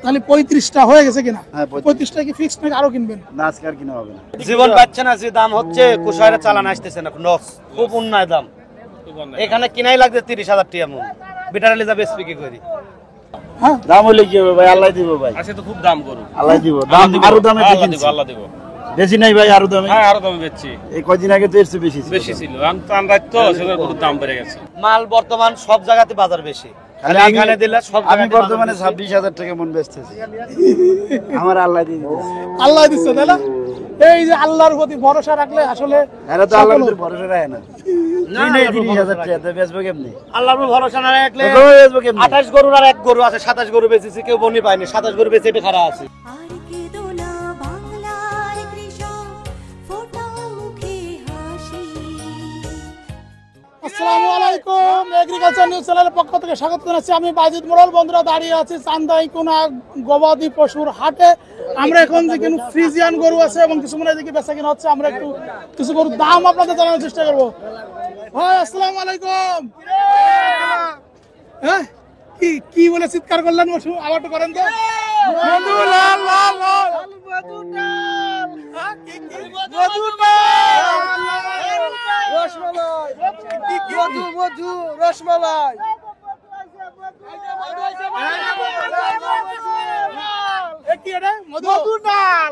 তাহলে 35টা হয়ে গেছে কিনা? হ্যাঁ, 35টা কি ফিক্সড নাকি আরো কিনবেন? না, আজকে আর কিনা হবে না। জীবন পাচ্ছে না, যে দাম হচ্ছে কুশায়রা চালান আসতেছে না, লস খুব উন্নয় দাম। এখানে কিনাই লাগছে 30,000 টাকা মন। বিটারালি যাবে স্পিকি করি। হ্যাঁ, দাম হলে কি হবে ভাই? আল্লাহ দিব ভাই। আজকে তো খুব দাম করু। আল্লাহ দিব। দাম আরো দামে আল্লাহ দিব, কিনছি। আল্লাহ দিব। বেশি নাই ভাই, আরো দামে। হ্যাঁ, আরো দামে বেচছি। এই কয়দিন আগে তো এর চেয়ে বেশি ছিল। বেশি ছিল। এখন টান রাত তো সেটার গরুর দাম বেড়ে গেছে। মাল বর্তমান সব জায়গাতে বাজার বেশি। খালি খালি এখানে দিলে সব আমি জায়গাতে বর্তমানে বাজার বেশি। 26,000 টাকা মন বেচতেছি। আমার আল্লাহ দিয়ে দিয়েছে। আল্লাহ দিচ্ছে তাই না? এই যে আল্লাহর প্রতি ভরসা রাখলে আসলে এরা তো আল্লাহর সকল- উপর ভরসা রাখে না। তুই নেই 30,000 টাকা, তো বেচবো কেমনি? আল্লাহর উপর ভরসা না রাখলে তো বেচবো কেমনি? 28 গরুর আর এক গরু আছে, 27 গরু বেচেছি, কেউ বনি পায়নি। 27 গরু বেচে এটা খারাপ আছে। আর কেঁদো না বাংলার কৃষক, ফোটাও মুখে হাসি। আসসালামু আলাইকুম, এগ্রিকালচার নিউজ চ্যানেলের পক্ষ থেকে স্বাগত জানাচ্ছি। আমি বাজিদ মোড়ল। বন্ধুরা, দাঁড়িয়ে আছি চান্দাইকোনা গবাদি পশুর হাটে। আমরা এখন যেখানে ফ্রিজিয়ান গরু আছে এবং কিছু মনে হয় বেচা কিনা হচ্ছে, আমরা একটু কিছু গরুর দাম আপনাদের জানানোর চেষ্টা করবো। ভাই আসসালামু আলাইকুম। হ্যাঁ, কি কি বলে চিৎকার করলেন? বসু আবার একটু করেন তো। মধু লাল লাল লাল মধু লাল। হ্যাঁ, কি কি মধু লাল রসমালাই। কি কি মধু মধু রসমালাই। এ কি এটা? মধু মধু লাল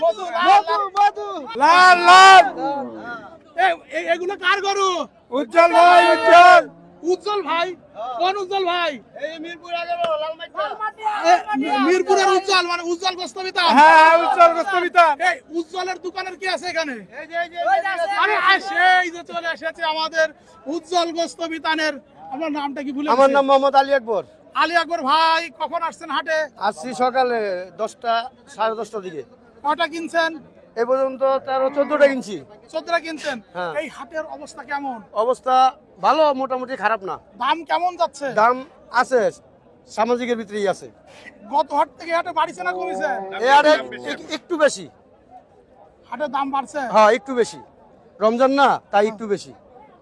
মধু মধু মধু লাল লাল। এগুলো কার গরু? উজ্জ্বল ভাই। উজ্জ্বল উজ্জ্বল ভাই? কোন উজ্জ্বল ভাই? মিরপুরের উজ্জ্বল, মানে উজ্জ্বল গোস্তবিতান। হ্যাঁ, উজ্জ্বল গোস্তবিতান। এই উজ্জ্বলের দোকানের কি আছে এখানে? আরে সেই যে চলে এসেছে আমাদের উজ্জ্বল গোস্তবিতানের। আপনার নামটা কি ভুলে আমার গেছি? নাম মোহাম্মদ আলী আকবর। আলী আকবর ভাই, কখন আসছেন হাটে? আসছি সকালে 10টা 10:30টার দিকে। কটা কিনছেন? এ পর্যন্ত 13-14টা কিনছি। 14টা কিনছেন। হ্যাঁ। এই হাটের অবস্থা কেমন? অবস্থা ভালো, মোটামুটি খারাপ না। দাম কেমন যাচ্ছে? দাম আছে, সামাজিকের ভিতরেই আছে। গত হাট থেকে হাটে বাড়ছে না কমেছে? এ আরে একটু বেশি। হাটের দাম বাড়ছে? হ্যাঁ, একটু বেশি। রমজান না, তাই একটু বেশি।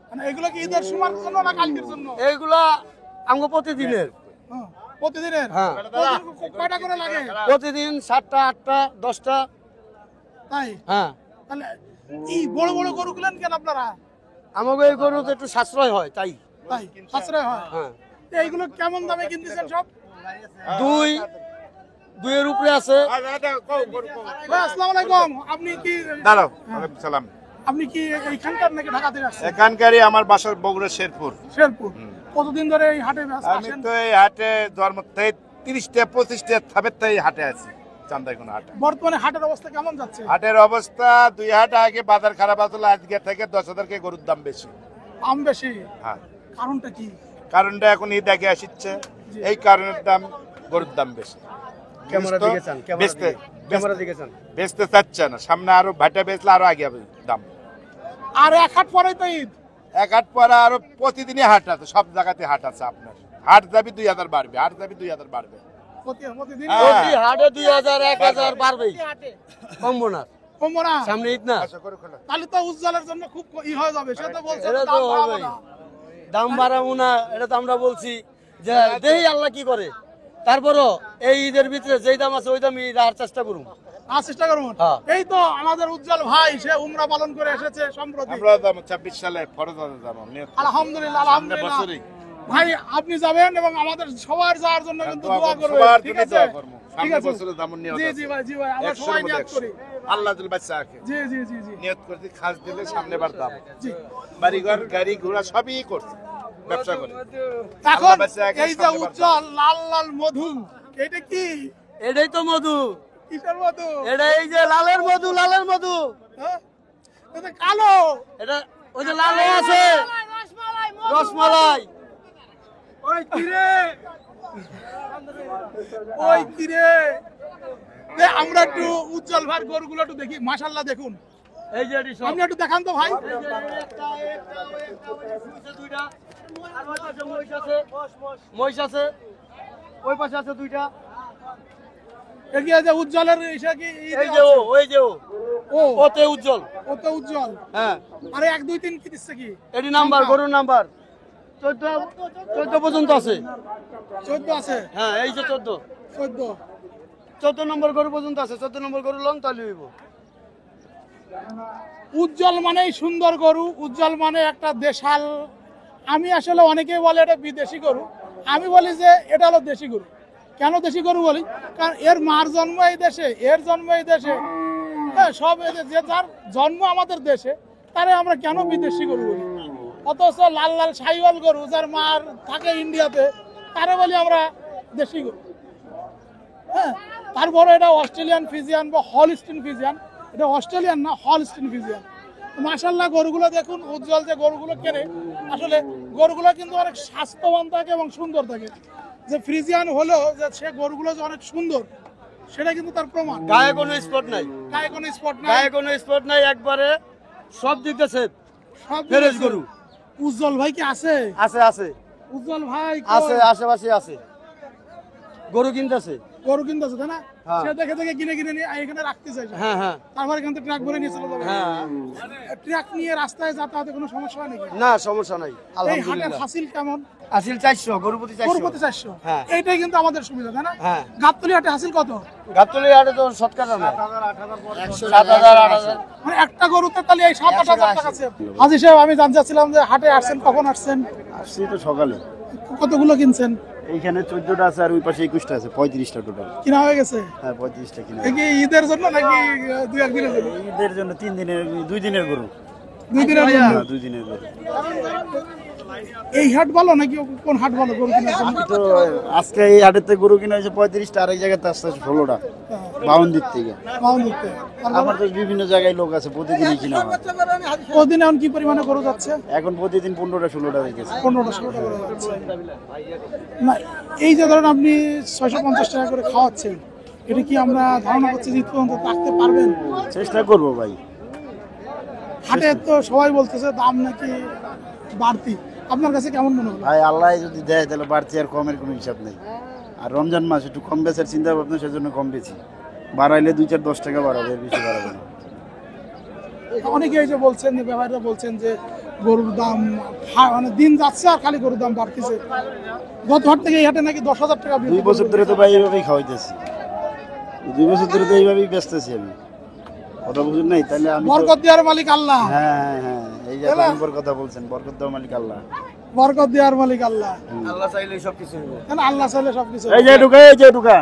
মানে এগুলো কি ঈদের সময়ের জন্য না কালকের জন্য? এইগুলা আমগো প্রতিদিনের। হ্যাঁ, প্রতিদিনের? হ্যাঁ, প্রতিদিন কয়টা করে লাগে? প্রতিদিন 7টা 8টা 10টা। তাই? হ্যাঁ, তাহলে এই বড় বড় গরু গুলেন কেন আপনারা? আমাকে এই গরু তো একটু সাশ্রয় হয় তাই। তাই সাশ্রয় হয়? হ্যাঁ, এইগুলো কেমন দামে কিনতেছেন সব? 2-এর উপরে আছে। ভাই আসসালামু আলাইকুম। আপনি কি দাঁড়াও, ওয়ালাইকুম সালাম। আপনি কি এইখানকার নাকি ঢাকা থেকে আসছেন? এখানকারই আমার বাসার বগুড়া শেরপুর। শেরপুর। কতদিন ধরে এই হাটে আমি আসেন? তো এই হাটে জন্ম থেকে 30টা 25টা থাবের থেকে হাটে আছি, চান্দাইকোনা হাটে। বর্তমানে হাটের অবস্থা কেমন যাচ্ছে? হাটের অবস্থা 2 হাট আগে বাজার খারাপ আসলে, আজকে থেকে 10,000 কে গরুর দাম বেশি। দাম বেশি? হ্যাঁ, কারণটা কি? কারণটা এখন ঈদ আগে আসছে, এই কারণের দাম, গরুর দাম বেশি। ক্যামেরা বুঝতো? দিকে চান, ক্যামেরা দিকে চান। বেচতে চাচ্ছে না, সামনে আরো ভাটা বেচলে আরো আগে হবে দাম। আর এক হাট পরেই তো ঈদ। এক হাট পরে আরো প্রতিদিনই হাট আছে, সব জায়গাতে হাট আছে আপনার। হাট যাবি 2,000 বাড়বে, হাট যাবি 2,000 বাড়বে। প্রতিদিন হ্যাঁ। প্রতি হাটে 2,000 1,000 বাড়বেই, কমবো না। কমবো না? সামনে ঈদ না, আচ্ছা, করে খোলা। তাহলে তো উজ্জ্বলের জন্য খুব ই হয়ে যাবে। সে তো বলছে এটা তো দাম বাড়াবো হবেই। না। দাম বাড়াবো না, এটা তো আমরা বলছি যে দেই আল্লাহ কি করে। তারপরও এই ঈদের ভিতরে যেই দাম আছে ওই দামই রাখার চেষ্টা করুন। আর চেষ্টা করুন। হ্যাঁ। এই তো আমাদের উজ্জ্বল ভাই, সে উমরা পালন করে এসেছে সম্প্রতি। আমরা যাবো 24 সালে ফরজ যাবো নিয়ত করে। আলহামদুলিল্লাহ, সামনে আলহামদুলিল্লাহ। বছরই। ভাই আপনি যাবেন এবং আমাদের সবার যাওয়ার জন্য কিন্তু দোয়া দোয়া করবো, করবেন। সবার ঠিক জন্য আছে? দোয়া করবো। ঠিক সামনে আছে। বছরে যাবো নিয়ত জি আছে। জি ভাই, জি ভাই, আমরা 100 সবাই মধ্যে নিয়ত 100 করি। আল্লাহ দিল বাচ্চা আঁকে জি জি জি জি নিয়ত করতে খাস দিলে সামনে বার দাম। জি। বাড়িঘর গাড়ি ঘোড়া সবই করছে, ব্যবসা করে। এখন আল্লাহ বাচ্চা আঁকে এই যে সামনে বার দাম। উজ্জ্বল লাল লাল মধু, এটা কি? এটাই তো মধু। কিসের মধু? এটা এই যে লালের মধু, লালের মধু। হ্যাঁ? এটা কালো। এটা ওই যে লাল আছে, রসমালাই। ওই কিরে, ওই কিরে। আমরা একটু উজ্জ্বল ভাই গরুগুলো একটু দেখি। মাশাআল্লাহ, দেখুন। এই যে এটি সব। আপনি একটু দেখান তো ভাই। দুইটা, আর ওই পাশে মহিষ আছে, ওই পাশে আছে 2টা। এগিয়ে যে উজ্জ্বলের ইসা কি এই যে ও, ওই যে ও, ও ওতে উজ্জ্বল। ও তো উজ্জ্বল। হ্যাঁ, আরে 1 2 3 কি দিচ্ছে কি? এটি নাম্বার, গরুর নাম্বার 14 পর্যন্ত আছে। 14 আছে। হ্যাঁ, এই যে 14। 14। 14 নম্বর গরু পর্যন্ত আছে, 14 নম্বর গরু লং তাহলে হইব। উজ্জ্বল মানেই সুন্দর গরু, উজ্জ্বল মানে একটা দেশাল। আমি আসলে অনেকেই বলে এটা বিদেশি গরু, আমি বলি যে এটা হলো দেশি গরু। কেন দেশি গরু বলি? কারণ এর মার জন্ম এই দেশে, এর জন্ম এই দেশে, হ্যাঁ সব যে যার জন্ম আমাদের দেশে, তারে আমরা কেন বিদেশি গরু বলি? অথচ লাল লাল সাইওয়াল গরু যার মার থাকে ইন্ডিয়াতে, তারে বলি আমরা দেশি গরু। হ্যাঁ, তারপরে এটা অস্ট্রেলিয়ান ফিজিয়ান বা হলস্টিন ফিজিয়ান, এটা অস্ট্রেলিয়ান না, হলস্টিন ফিজিয়ান। মাশাআল্লাহ গরুগুলো দেখুন, উজ্জ্বল যে গরুগুলো কেনে, আসলে গরুগুলো কিন্তু অনেক স্বাস্থ্যবান থাকে এবং সুন্দর থাকে। যে ফ্রিজিয়ান হলো যে সে গরুগুলো যে অনেক সুন্দর, সেটা কিন্তু তার প্রমাণ। গায়ে কোনো স্পট নাই, গায়ে কোনো স্পট নাই, গায়ে কোনো স্পট নাই, একবারে সব দিক দিয়ে সেফ, সব ফ্রেশ গরু। উজ্জ্বল ভাই কি আছে? আছে আছে উজ্জ্বল ভাই কই? আছে, আশেপাশে আছে, গরু কিনতেছে। গরু কিনতেছে তাই না? হ্যাঁ। সে দেখে দেখে কিনে কিনে নিয়ে এখানে রাখতে চাইছে। হ্যাঁ হ্যাঁ তারপর এখান থেকে ট্রাক ভরে নিয়ে চলে যাবে। হ্যাঁ, ট্রাক নিয়ে রাস্তায় যাতায়াতে কোনো সমস্যা হয় নাকি? না সমস্যা নাই এই হাটের আলহামদুলিল্লাহ। হাসিল কেমন? আসিল 400, গরু প্রতি 400। গরু প্রতি 400। হ্যাঁ। এইটাই কিন্তু আমাদের সুবিধা তাই না? হ্যাঁ। গাবতলী হাটে হাসিল কত? গাবতলী হাটে তো শতকরা না, 7,000 8,000। মানে একটা গরুতে তাহলে এই 7-8 হাজার টাকা আছে। হাজি সাহেব, আমি জানতে চাচ্ছিলাম যে হাটে আসছেন, কখন আসছেন, আসছি তো সকালে। কতগুলো কিনছেন? এইখানে 14টা আছে আর ওই পাশে 21টা আছে, 35টা টোটাল। কিনা হয়ে গেছে? হ্যাঁ 35টা কিনা। এ কি ঈদের জন্য নাকি 2-1 দিনের জন্য? ঈদের জন্য 3 দিনের, 2 দিনের গরু। 2 দিনের জন্য। হ্যাঁ 2 দিনের গরু। এই হাট ভালো নাকি কোন হাট ভালো গরু কেনার জন্য? তো আজকে এই হাটেতে গরু কিনা হয়েছে 35টা, আরেক জায়গাতে আসছে 16টা, 52 দিক থেকে। মাউন্ট দিতে। আমার তো বিভিন্ন জায়গায় লোক আছে, প্রতিদিনই কিনা হয়। প্রতিদিন এখন কি পরিমাণে গরু যাচ্ছে? এখন প্রতিদিন 15টা 16টা দিতেছে। 15-16 করে যাচ্ছে। না, এই যে ধরেন আপনি 650 টাকা করে খাওয়াচ্ছেন, এটা কি আমরা ধারণা করছি যে ঈদ পর্যন্ত রাখতে পারবেন? চেষ্টা করবো ভাই। হাটে তো সবাই বলতেছে দাম নাকি বাড়তি, আপনার কাছে কেমন মনে হলো? ভাই আল্লাহ যদি দেয় তাহলে বাড়তি আর কমের কোনো হিসাব নেই। আর রমজান মাস একটু কম বেচার চিন্তা ভাবনা, সেজন্য কম বেশি বাড়াইলে 2-4-10 টাকা বাড়াবে, এর বেশি বাড়াবে না। অনেকে এই যে বলছেন, যে ব্যাপারীরা বলছেন যে গরুর দাম মানে দিন যাচ্ছে আর খালি গরুর দাম বাড়তেছে। গত হাট থেকে এই হাটে নাকি 10,000 টাকা 2 বছর ধরে তো ভাই এইভাবেই খাওয়াইতেছি, 2 বছর ধরে তো এইভাবেই বেচতেছি আমি। কথা বুঝুন নাই তাহলে আমি তো- বরকত দেওয়ার মালিক আল্লাহ। হ্যাঁ হ্যাঁ, এই যে নম্বর কথা বলছেন, বরকত দেওয়ার মালিক আল্লাহ। বরকত দেওয়ার মালিক আল্লাহ। আল্লাহ চাইলে সবকিছু হইব। কেন আল্লাহ চাইলে সবকিছু। এই যে ঢুকা, এই যে ঢুকা।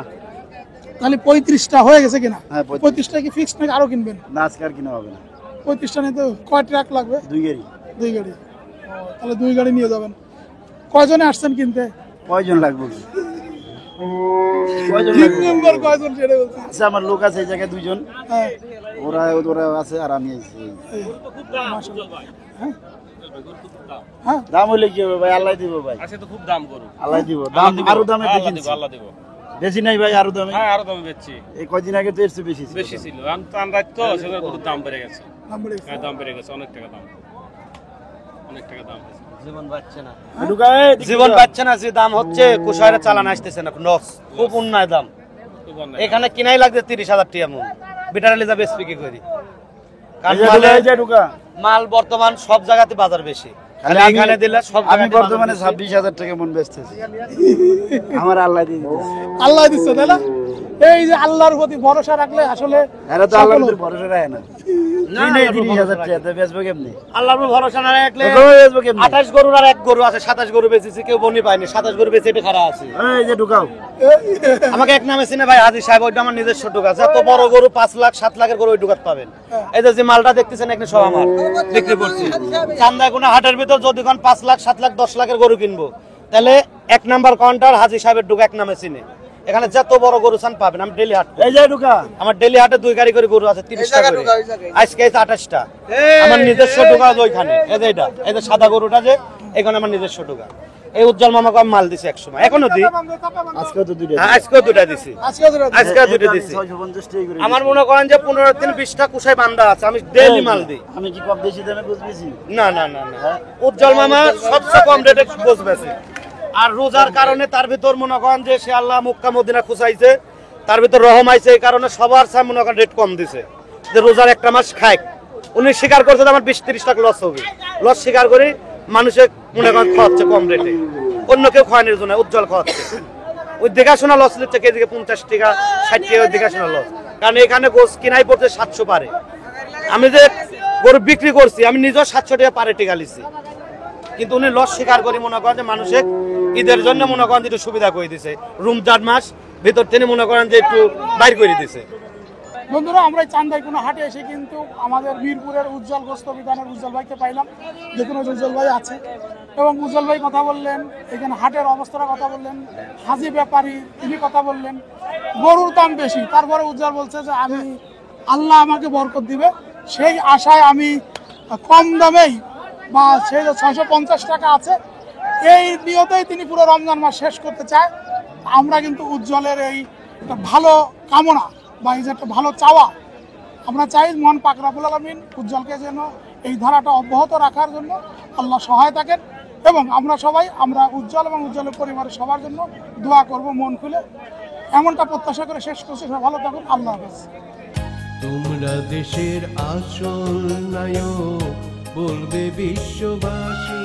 তাহলে 35টা হয়ে গেছে কিনা? হ্যাঁ 35টা কি ফিক্সড নাকি আরো কিনবেন? না আজকে আর কিনা হবে না। 35টা নিয়ে তো কয় ট্রাক লাগবে? 2 গাড়ি। 2 গাড়ি। তাহলে 2 গাড়ি নিয়ে যাবেন। কয়জনে আসছেন কিনতে? কয়জন লাগবে? কয়জন তিন লাগবে? নম্বর কয়জন সেটা বলছি। আচ্ছা, আমার লোক আছে এই জায়গায় 2 জন, হ্যাঁ, ওরা ওরা আছে আর আমি আছি। এই, মাশাআল্লাহ। হ্যাঁ? হ্যাঁ, দাম হইলে কি হবে ভাই? আল্লাহ দিব ভাই, আজকে তো খুব দাম গরু। আল্লাহ দিব। দাম আরো দামে আল্লাহ দেখিন, দিব, আল্লাহ দিব। বেশি নাই ভাই, আরো দামে। হ্যাঁ আরো দামে বেচছি, এই কয়দিন আগে তো এর চেয়ে বেশি ছিল। বেশি ছিল। এখন টান রাখতো, সেজন্য গরুর দাম বেড়ে গেছে। নাম্বার হ্যাঁ দাম বেড়ে গেছে, অনেক টাকা দাম, অনেক টাকা দাম। জীবন বাঁচছে না। ঢুকা, এই দিকে জীবন ঢুকা। পাচ্ছে না, যে দাম হচ্ছে কুশায়রা চালান আসতেছে না, লস, খুব উন্নয় দাম। খুব অন্যায়। এখানে কিনাই লাগছে 30,000 টাকা মন, বিটারালি যাবে স্পিকে করি। এই কারণ যে ঢুকা, মালে- এই যে ঢুকা। মাল বর্তমান সব জায়গাতে বাজার বেশি, খালি আমি- এখানে দিলে সব আমি জায়গাতে বর্তমানে বাজার বেশি। 26,000 টাকা মন বেচতেছি। আমার আল্লাহ দিয়ে দিতেছে। আল্লাহ দিচ্ছে তাই না? এই যে আল্লাহর প্রতি ভরসা রাখলে আসলে এরা তো আল্লাহর সকল- উপর ভরসা রাখে না। কিনে 30,000 টাকা তো বেচবো কেমনে? আল্লাহর উপর ভরসা না রাখলে তো বেচবো কেমনে? 28 গরুর আর 1 গরু আছে, 27 গরু বেচেছি, কেউ বনি পায়নি, 27 গরু বেচে এটা খারাপ আছে। এই যে ঢুকাও। আমাকে এক নামে চিনে ভাই হাজি সাহেব, ওইটা আমার নিজস্ব ডুকা, যত বড় গরু 5 লাখ 7 লাখের গরু ওই ডুকাত পাবেন। এই যে মালটা দেখতেছেন এখানে সব আমার বিক্রি করছি। চান্দায় কোনো হাটের ভিতর যদি কোন 5 লাখ 7 লাখ 10 লাখের গরু কিনবো, তাহলে 1 নাম্বার কাউন্টার হাজি সাহেবের ডুকা এক নামে চিনে। এখানে যত বড় গরু চান পাবেন। আমি ডেলি হাট করি। এই যে ঢুকা। আমার ডেলি হাটে 2 গাড়ি করে গরু আছে, 30টা করে। আজকে আছে 28টা। আমার নিজস্ব ডুকা ওইখানে, এই যে এটা, এই যে সাদা গরুটা যে এখানে আমার নিজস্ব ডুকা। এই উজ্জ্বল মামাকে আমি মাল দিছি এক সময়, এখনো দিই। আজকে তো 2টা। হ্যাঁ, আজকেও 2টা দিছি, আজকে ধরে আজকেও 2টা দিছি। 650 টাকা করে। আমার মনে করেন যে 15 দিন 20টা কুশাই বান্দা আছে, আমি ডেইলি মাল দিই। আমি কি কম বেশি দামে বুঝবেছি? না না না না, উজ্জ্বল মামা সবচেয়ে কম রেটে বসবেছে। আর রোজার কারণে তার ভিতর মনে করেন যে সে আল্লাহ মক্কা মদিনা খুঁচাইছে, তার ভিতর রহম আইছে, এই কারণে সবার সাথে মনে করেন রেট কম দিছে, যে রোজার একটা মাস খায়। উনি স্বীকার করছে যে আমার 20-30 টাকা লস হবে, লস স্বীকার করে মানুষে মনে করেন খাওয়াচ্ছে কম রেটে। অন্য কেউ খাওয়ানোর জন্য উজ্জ্বল খাওয়াচ্ছে। ওই দেখাশোনা লস নিচ্ছে কেজিকে 50 টাকা 60 টাকা ওই দেখাশোনা লস, কারণ এখানে গোস কিনাই পড়ছে 700 পারে। আমি যে গরু বিক্রি করছি আমি নিজেও 700 টাকা পারে টিকা লিছি, কিন্তু উনি লস স্বীকার করি মনে করেন যে মানুষের ঈদের জন্য মনে করেন যে একটু সুবিধা করে দিছে, রমজান মাস ভিতর থেকে মনে করেন যে একটু বাইর করে দিছে। বন্ধুরা আমরা এই চান্দাইকুনা হাটে এসে কিন্তু আমাদের মিরপুরের উজ্জ্বল গোস্ত বিতানের উজ্জ্বল ভাইকে পাইলাম, দেখুন ওই যে উজ্জ্বল ভাই আছে, এবং উজ্জ্বল ভাই কথা বললেন, এখানে হাটের অবস্থার কথা বললেন, হাজি ব্যাপারী তিনি কথা বললেন, গরুর দাম বেশি, তারপরে উজ্জ্বল বলছে যে আমি আল্লাহ আমাকে বরকত দিবে, সেই আশায় আমি কম দামেই বা সেই যে 650 টাকা আছে এই নিয়তেই তিনি পুরো রমজান মাস শেষ করতে চায়। আমরা কিন্তু উজ্জ্বলের এই একটা ভালো কামনা বা এই যে একটা ভালো চাওয়া, আমরা চাই মহান পাক রব্বুল আলামিন উজ্জ্বলকে যেন এই ধারাটা অব্যাহত রাখার জন্য আল্লাহ সহায় থাকেন, এবং আমরা সবাই আমরা উজ্জ্বল এবং উজ্জ্বলের পরিবারের সবার জন্য দোয়া করব মন খুলে, এমনটা প্রত্যাশা করে শেষ করছি। সবাই ভালো থাকুন, আল্লাহ হাফেজ। তোমরা দেশের আসল নায়ক বলবে বিশ্ববাসী।